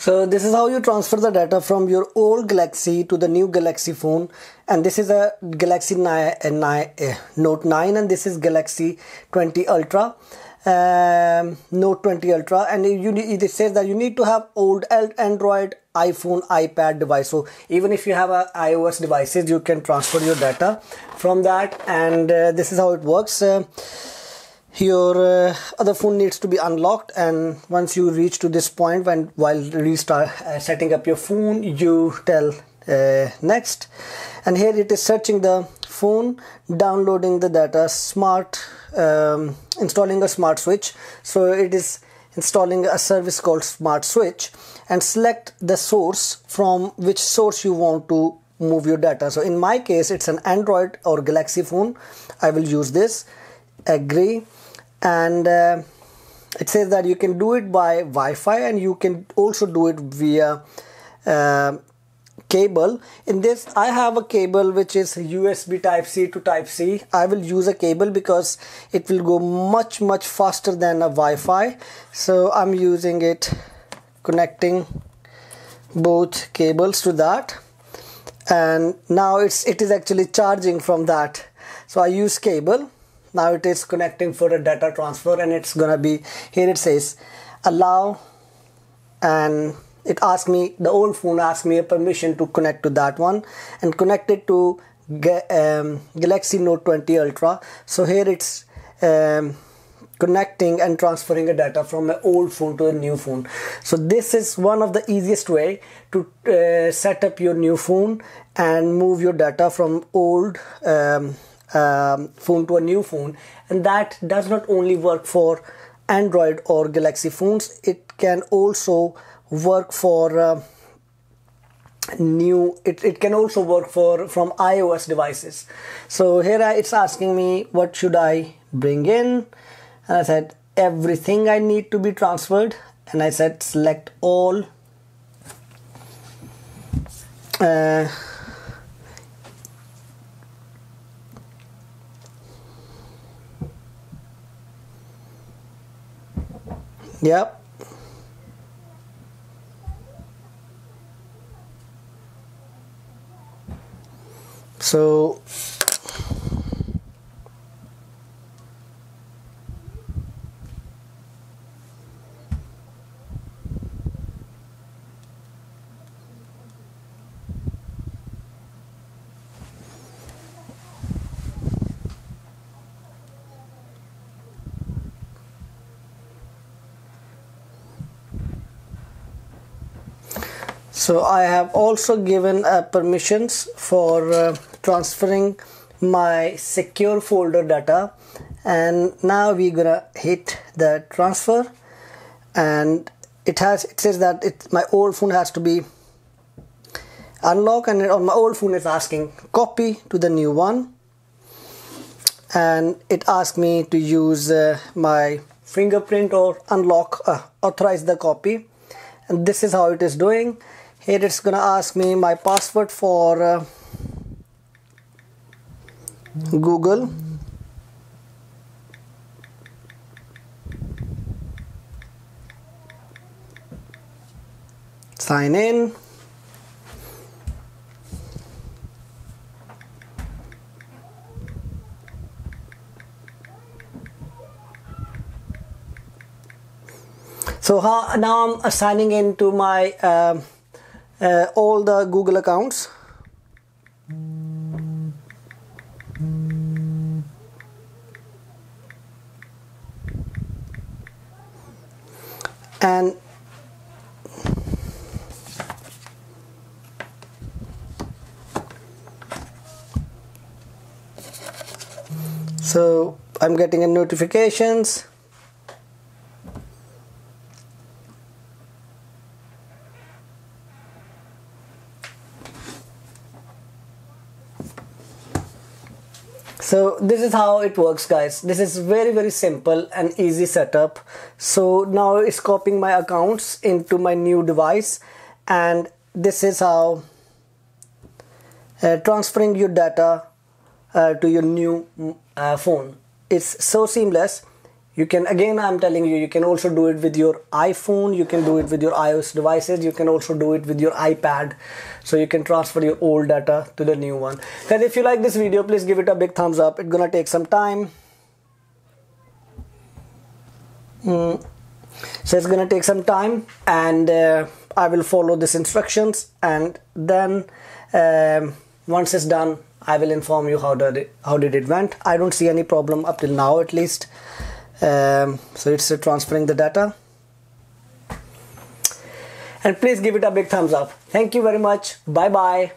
So this is how you transfer the data from your old Galaxy to the new Galaxy phone, and this is a Galaxy Note 9 and this is Galaxy 20 Ultra, Note 20 Ultra, and it says that you need to have old Android, iPhone, iPad device. So even if you have a iOS devices, you can transfer your data from that, and this is how it works. Your other phone needs to be unlocked, and once you reach to this point, while restart setting up your phone, you tell next, and here it is searching the phone, downloading the data, installing a smart switch. So it is installing a service called Smart Switch, and select the source from which source you want to move your data. So in my case, it's an Android or Galaxy phone. I will use this. Agree. And it says that you can do it by Wi-Fi, and you can also do it via cable. In this, I have a cable which is USB type C to type C. I will use a cable because it will go much faster than a Wi-Fi. So I'm using it, connecting both cables to that, and now it is actually charging from that. So I use cable. Now it is connecting for a data transfer, and it's gonna be, here it says allow, and it asks me, the old phone asks me a permission to connect to that one and connect it to Galaxy Note 20 Ultra. So here it's connecting and transferring a data from an old phone to a new phone. So this is one of the easiest way to set up your new phone and move your data from old phone to a new phone. And that does not only work for Android or Galaxy phones, it can also work for it can also work from iOS devices. So here it's asking me what should I bring in, and I said everything I need to be transferred, and I said select all. Yep. So I have also given permissions for transferring my secure folder data, and now we're gonna hit the transfer, and it says that my old phone has to be unlocked, and on my old phone it's asking copy to the new one, and it asked me to use my fingerprint or authorize the copy, and this is how it is doing. Here it's gonna ask me my password for Google. Sign in. So now I'm signing into my all the Google accounts. And so I'm getting a notifications. So this is how it works, guys. This is very simple and easy setup. So now it's copying my accounts into my new device, and this is how transferring your data to your new phone. It's so seamless. You can, again I'm telling you, you can also do it with your iPhone, you can do it with your iOS devices, you can also do it with your iPad. So you can transfer your old data to the new one. Guys, if you like this video, please give it a big thumbs up. It's gonna take some time. So it's gonna take some time, and I will follow these instructions, and then once it's done, I will inform you how did it went. I don't see any problem up till now, at least. So it's transferring the data, and please give it a big thumbs up. Thank you very much. Bye bye.